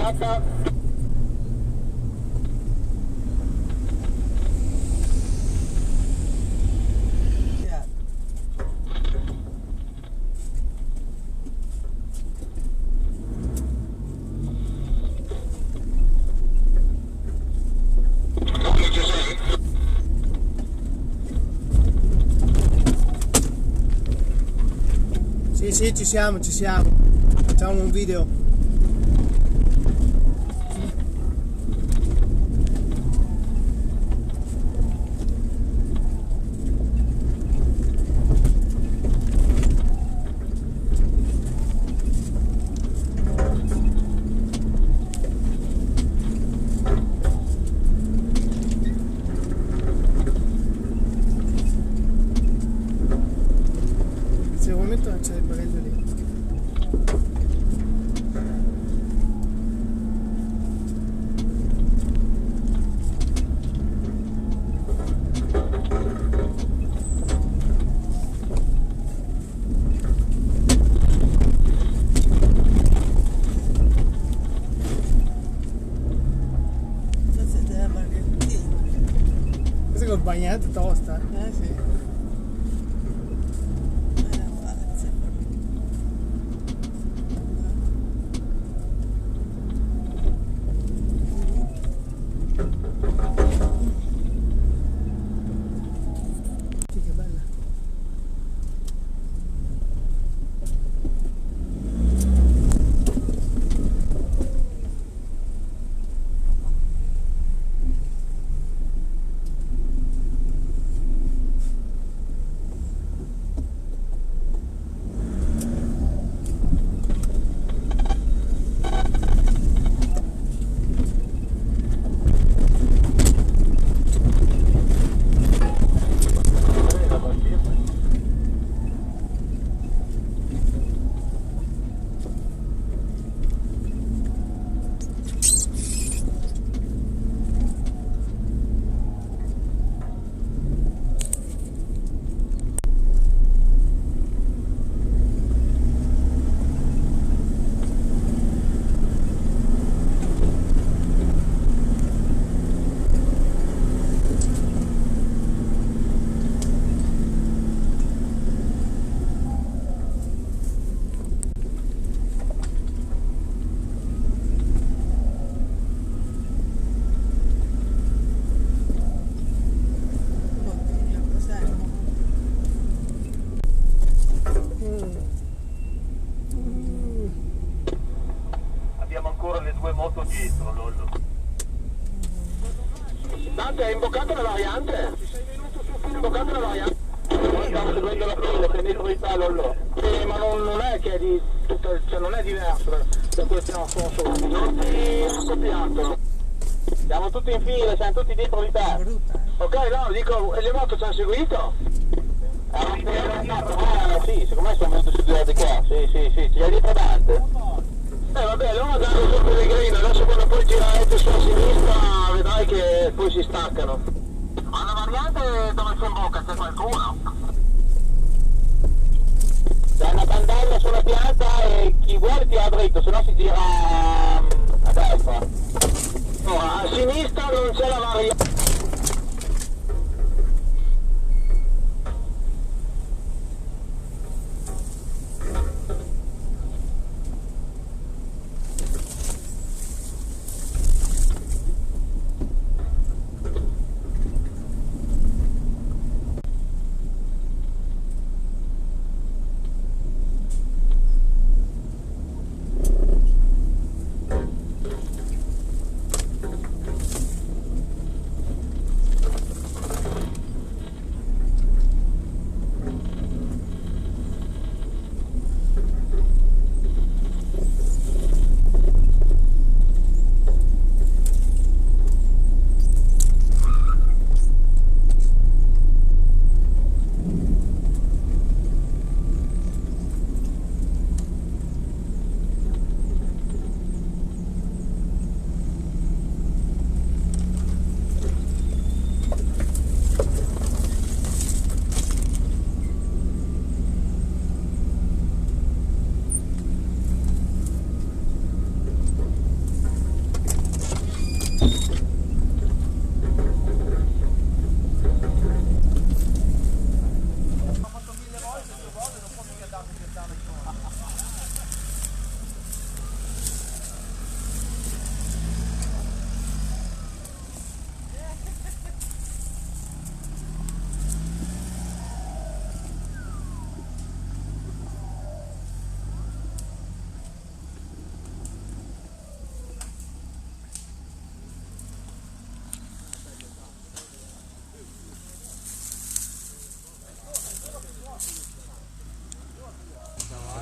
H. Sì, ci siamo. Facciamo un video. Se vuoi mettere c'è il bagagio lì. Questo che ho bagnato tosta. Sì. Sì, che bella. Abbiamo ancora le due moto dietro, Lollo. Dante, hai imboccato la variante? Ci sei venuto sul filo imboccato la variante? Stiamo seguendo la fila, prendi priorità, Lollo. Sì, ma non è che è di tutta, cioè non è diverso da quel piano Alfonso. Non ti ho copiato. Siamo tutti in fila, siamo tutti dietro di te. Ok, no, dico, le moto ci hanno seguito? Sì, secondo me sono venuti su di qua, sì, ci hai dietro Dante. Vabbè, allora danno sul Pellegrino, adesso quando poi girate sulla sinistra vedrai che poi si staccano. Ma la variante dove si imbocca? C'è qualcuno? C'è una bandella sulla piazza e chi vuole tira dritto, se no si gira a destra. A sinistra non c'è la variante.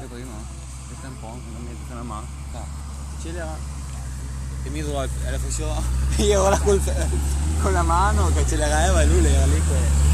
fai prima? Aspetta un po', non metti la mano. Accelera. E mi trovo alla faccio io ora con la mano che accelerava e lui era lì che...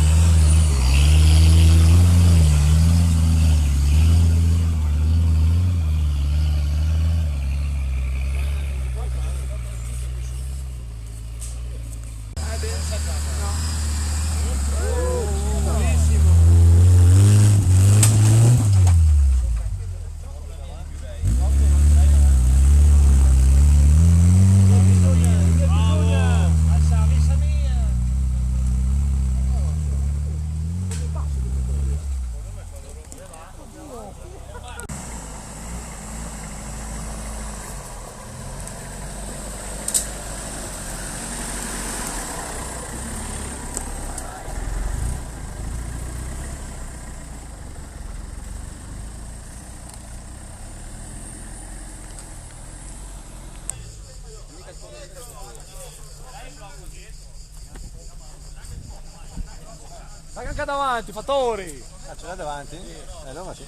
Vai anche davanti, fattori! Ah, ce l'ha davanti? Sì. Allora sì.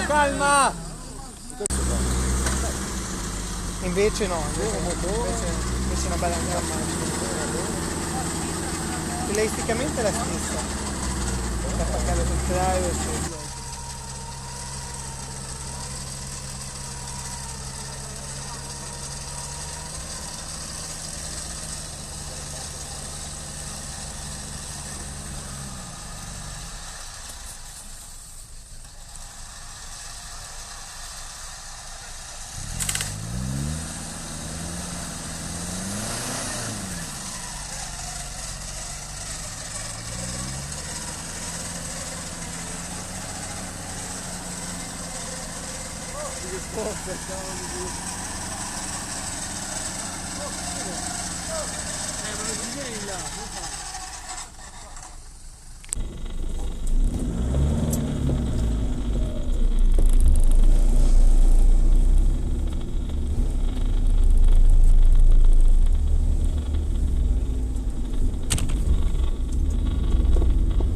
Calma! Invece no, invece è una bella grammatica. Stilisticamente è la stessa. Per attaccare sul driver, sì.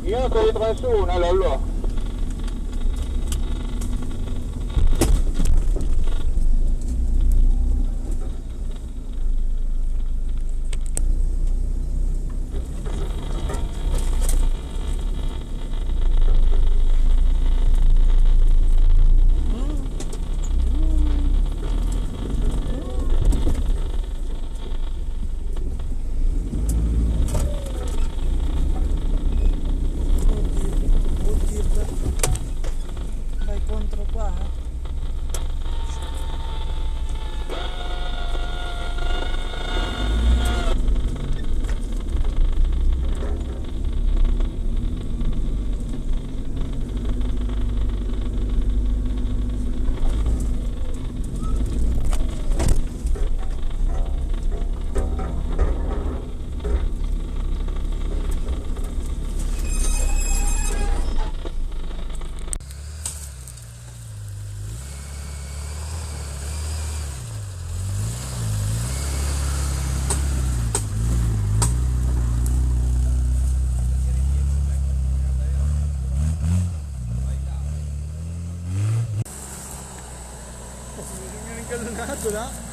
Io non credo di nessuno, Lollo. Incallunato là.